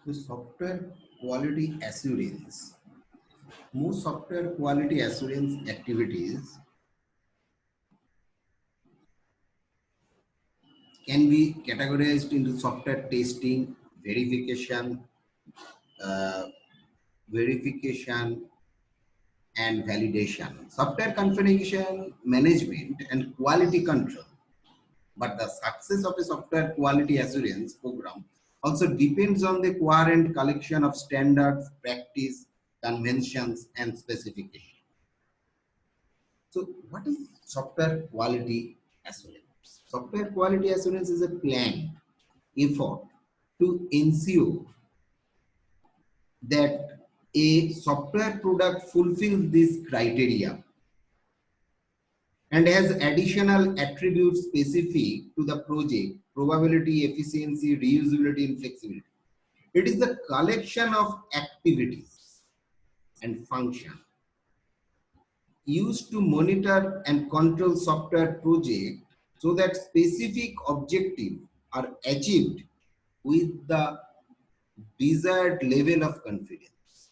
The software quality assurance. Most software quality assurance activities can be categorized into software testing, verification, uh, verification and validation, software configuration management, and quality control. But the success of a software quality assurance program also depends on the coherent collection of standards, practice, conventions, and specifications. So, what is software quality assurance? Software quality assurance is a planned effort to ensure that a software product fulfills this criteria and has additional attributes specific to the project: probability, efficiency, reusability, and flexibility. It is the collection of activities and functions used to monitor and control software project so that specific objectives are achieved with the desired level of confidence.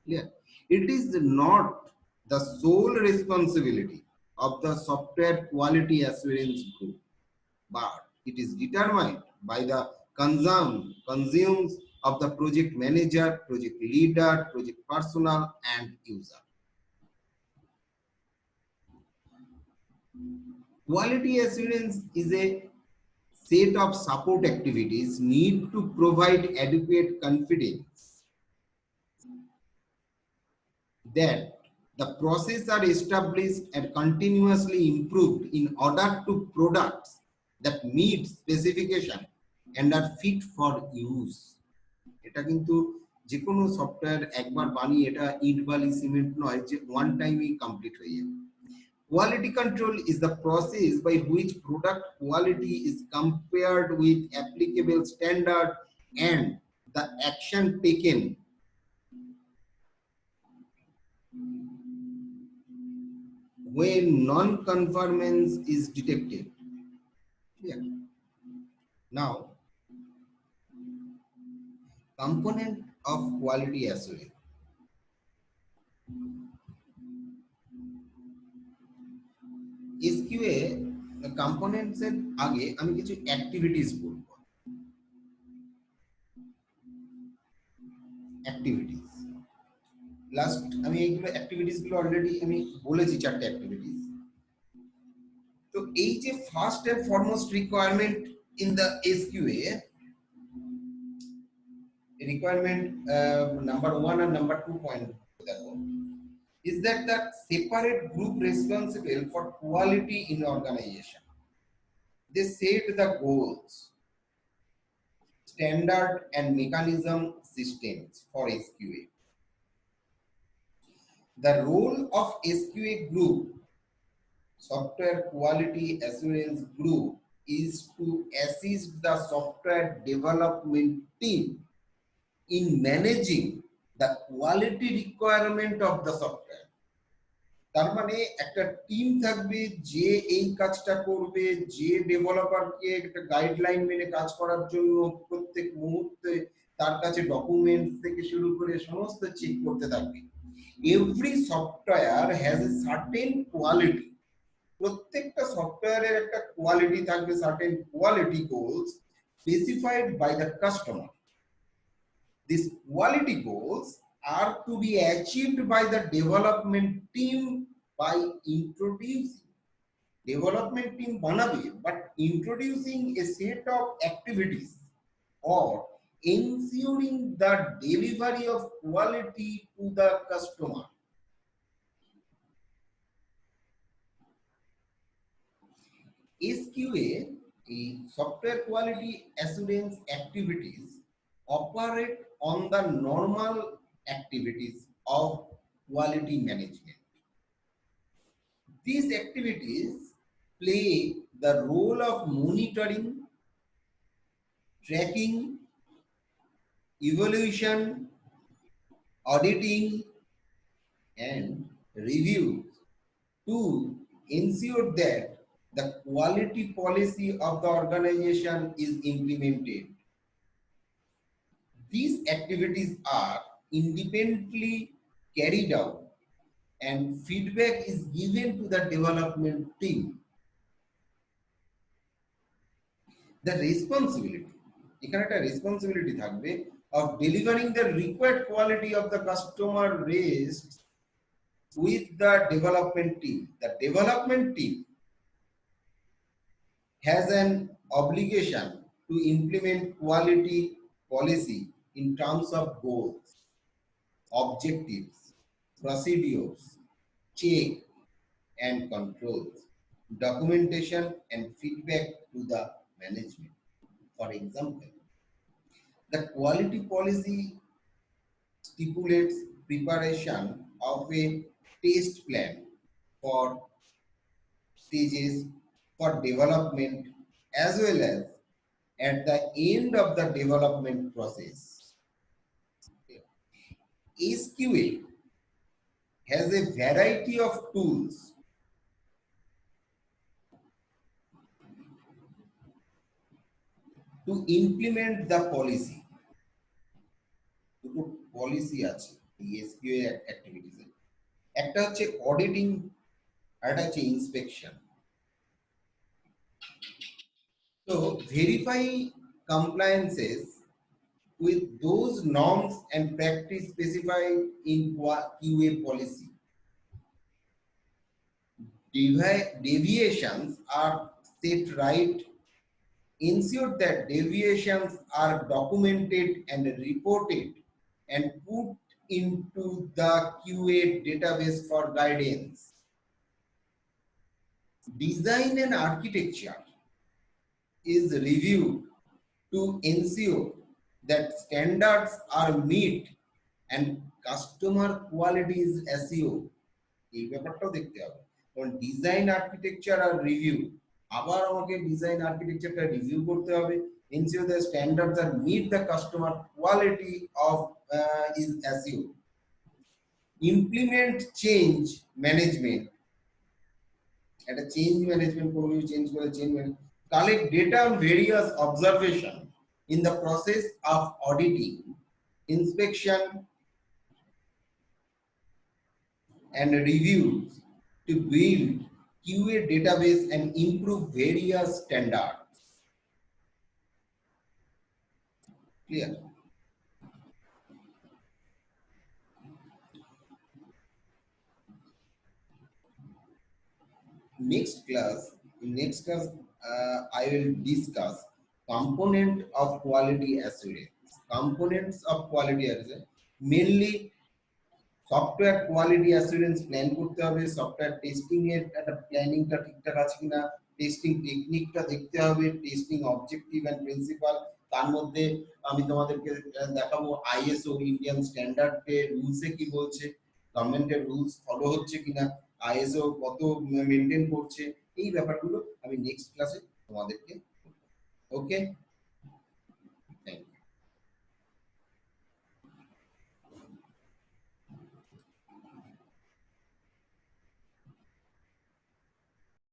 Yeah. It is not the sole responsibility of the software quality assurance group, but it is determined by the consumes of the project manager, project leader, project personnel, and user. Quality assurance is a set of support activities need to provide adequate confidence that the process are established and continuously improved in order to products that meet specification and are fit for use. এটা কিন্তু যে কোনো software একবার বানিয়ে এটা ইট বালি cement নয় যে ওয়ান টাইমই কমপ্লিট হয়ে যাবে। Quality control is the process by which product quality is compared with applicable standard and the action taken when non-conformance is detected. Yeah. Now, component of quality assurance. SQA components এর আগে আমি কিছু activities বলবো। Activities. Last আমি এইগুলো activities গুলো already আমি বলেছি চারটে অ্যাক্টিভিটিস। তো এই যে first and foremost requirement in the SQA, requirement number 1 and number 2 point is that the separate group responsible for quality in organization, they set the goals, standard and mechanism systems for SQA. The role of SQA group, software quality assurance group, is to assist the software development team in managing the quality requirement of the software. তার মানে একটা team থাকবে যে এই কাজটা করবে, যে ডেভেলপারকে একটা গাইডলাইন মেনে কাজ করার জন্য প্রত্যেক মুহূর্তে তার কাছে ডকুমেন্টস থেকে শুরু করে সমস্ত চেক করতে থাকবে। Every software has a certain quality, প্রত্যেকটা সফটওয়্যারের একটা কোয়ালিটি থাকবে, certain quality goals specified by the customer. These quality goals are to be achieved by the development team by introducing, development team banabe, but introducing a set of activities or ensuring the delivery of quality to the customer. SQA, software quality assurance activities, operate on the normal activities of quality management. These activities play the role of monitoring, tracking, evaluation, auditing, and review to ensure that the quality policy of the organization is implemented. These activities are independently carried out and feedback is given to the development team. The responsibility, এখানে একটা responsibility থাকবে of delivering the required quality of the customer raised with the development team. The development team has an obligation to implement quality policy in terms of goals, objectives, procedures, check and controls, documentation and feedback to the management. For example, the quality policy stipulates preparation of a test plan for stages for development as well as at the end of the development process. SQA has a variety of tools to implement the policy. দুটো policy আছে এই এসকিউএ অ্যাক্টিভিটিসে, একটা হচ্ছে auditing আর একটা হচ্ছে inspection. তো verify compliances with those norms and practice specified in QA policy. Deviations are set right. Ensure that deviations are documented and reported and put into the QA database for guidance. Design and architecture is reviewed to ensure that standards are met and customer quality is assured. এই ব্যাপারটাও দেখতে হবে, কারণ design architecture আর review, আবার আমাকে design আর্কিটেকচারটা review করতে হবে, ensure the standards are meet the customer quality of is assured. Implement change management, একটা চেঞ্জ ম্যানেজমেন্ট করবে, চেঞ্জ করে change manage, collect data on various observation in the process of auditing, inspection and reviews to build QA database and improve various standards. Clear? Next class, I will discuss component of quality assurance. Components of quality assurance, mainly software quality assurance plan করতে হবে, software testing এর একটা প্ল্যানিংটা ঠিকঠাক আছে কিনা, testing টেকনিকটা দেখতে হবে, টেস্টিং অবজেক্টিভ এন্ড প্রিন্সিপাল। তার মধ্যে আমি তোমাদেরকে দেখাবো আইএসও ইন্ডিয়ান স্ট্যান্ডার্ডে রুলসে কি বলছে, গভর্নমেন্টের রুলস ফলো হচ্ছে কিনা, আইএসও কত মেনটেন করছে, এই ব্যাপারগুলো আমি নেক্সট ক্লাসে তোমাদেরকে। ওকে।